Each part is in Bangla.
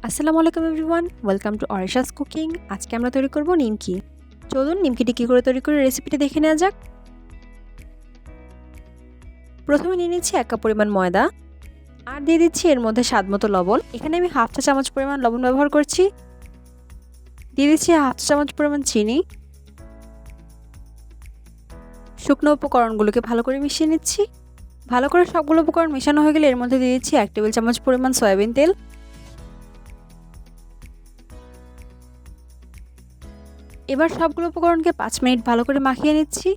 আসসালামু আলাইকুম এভরিওয়ান, ওয়েলকাম টু অরিশাস কুকিং। আজকে আমরা তৈরি করব নিমকি। চলুন নিমকিটি কী করে তৈরি করে রেসিপিটি দেখে নেওয়া যাক। প্রথমে নিয়ে নিচ্ছি 1 কাপ পরিমাণ ময়দা, আর দিয়ে দিচ্ছি এর মধ্যে স্বাদ মতো লবণ। এখানে আমি হাফ চা চামচ পরিমাণ লবণ ব্যবহার করছি। দিয়ে দিচ্ছি হাফ চা চামচ পরিমাণ চিনি। শুকনো উপকরণগুলোকে ভালো করে মিশিয়ে নিচ্ছি। ভালো করে সবগুলো উপকরণ মেশানো হয়ে গেলে এর মধ্যে দিয়ে দিচ্ছি 1 টেবিল চামচ পরিমাণ সয়াবিন তেল। এবার সবগুলো উপকরণকে 5 মিনিট ভালো করে মাখিয়ে নিচ্ছি।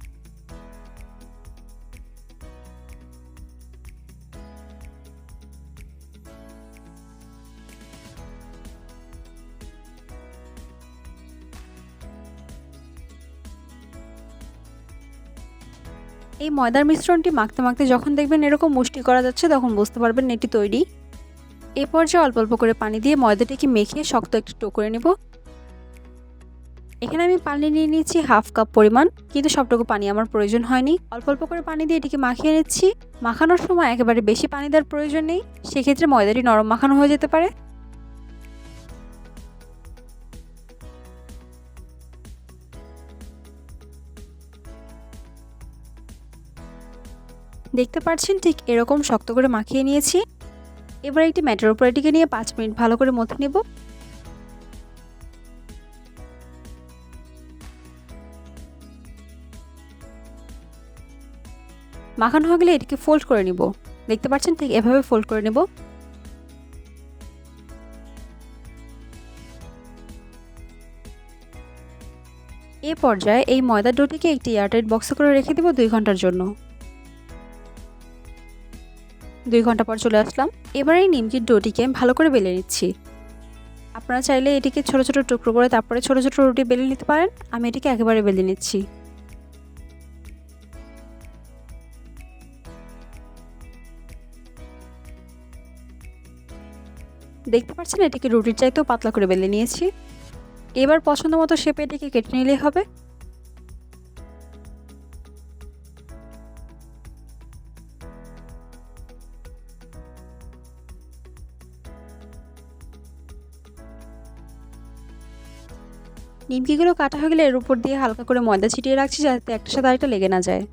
এই ময়দার মিশ্রণটি মাখতে মাখতে যখন দেখবেন এরকম মুষ্টি করা যাচ্ছে তখন বুঝতে পারবেন এটি তৈরি। এই পর্যায়ে অল্প অল্প করে পানি দিয়ে ময়দাটিকে মেখে শক্ত একটি ডো করে নেব। এখানে আমি পানি নিয়ে নিচ্ছি হাফ কাপ পরিমাণ, কিন্তু সবটুকু পানি আমার প্রয়োজন হয়নি। অল্প অল্প করে পানি দিয়ে এটিকে মাখিয়ে নিচ্ছি। মাখানোর সময় একেবারে বেশি পানি দেওয়ার প্রয়োজন নেই, সেক্ষেত্রে ময়দাটি নরম মাখানো হয়ে যেতে পারে। দেখতে পাচ্ছেন ঠিক এরকম শক্ত করে মাখিয়ে নিয়েছি। এবার একটি ম্যাটের উপর এটিকে নিয়ে 5 মিনিট ভালো করে মথে নেব। মাখানো হয়ে গেলে এটিকে ফোল্ড করে নিব। দেখতে পাচ্ছেন ঠিক এভাবে ফোল্ড করে নেব। এই পর্যায়ে এই ময়দার ডোটিকে একটি এয়ারটাইট বক্সে করে রেখে দেব 2 ঘন্টার জন্য। 2 ঘন্টা পর চলে আসলাম। এবার এই নিমকির ডোটিকে ভালো করে বেলে নিচ্ছি। আপনারা চাইলে এটিকে ছোট ছোট টুকরো করে তারপরে ছোট ছোট রুটি বেলে নিতে পারেন। আমি এটিকে একেবারে বেলে নিচ্ছি। দেখতে পাচ্ছেন এটিকে রুটির চাইতেও পাতলা করে বেলে নিয়েছি। এবার পছন্দ মতো শেপে এটিকে কেটে নিলেই হবে। নিমকিগুলো কাটা হয়ে গেলে এর উপর দিয়ে হালকা করে ময়দা ছিটিয়ে রাখছি, যাতে একটার সাথে আরেকটা লেগে না যায়।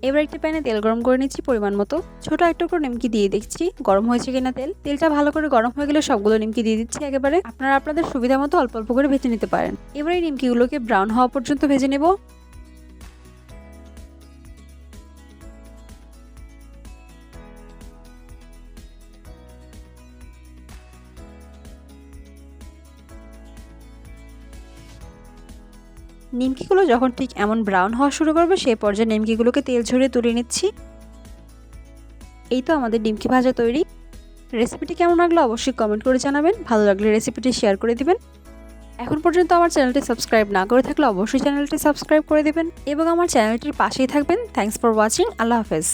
এবার একটি প্যানে তেল গরম করে নিচ্ছি পরিমাণ মতো। ছোট একটা করে নিমকি দিয়ে দেখছি গরম হয়েছে কিনা তেলটা ভালো করে গরম হয়ে গেলে সবগুলো নিমকি দিয়ে দিচ্ছি একেবারে। আপনারা আপনাদের সুবিধা মতো অল্প অল্প করে ভেজে নিতে পারেন। এবার এই নিমকিগুলোকে ব্রাউন হওয়া পর্যন্ত ভেজে নেব। নিমকিগুলো যখন ঠিক এমন ব্রাউন হওয়া শুরু করবে সেই পর্যায়ে নিমকিগুলোকে তেল ঝরিয়ে তুলে নিচ্ছি। এই তো আমাদের নিমকি ভাজা তৈরি। রেসিপিটি কেমন লাগলো অবশ্যই কমেন্ট করে জানাবেন। ভালো লাগলে রেসিপিটি শেয়ার করে দিবেন। এখন পর্যন্ত আমার চ্যানেলটি সাবস্ক্রাইব না করে থাকলে অবশ্যই চ্যানেলটি সাবস্ক্রাইব করে দিবেন এবং আমার চ্যানেলটির পাশেই থাকবেন। Thanks for watching. আল্লাহ হাফেজ।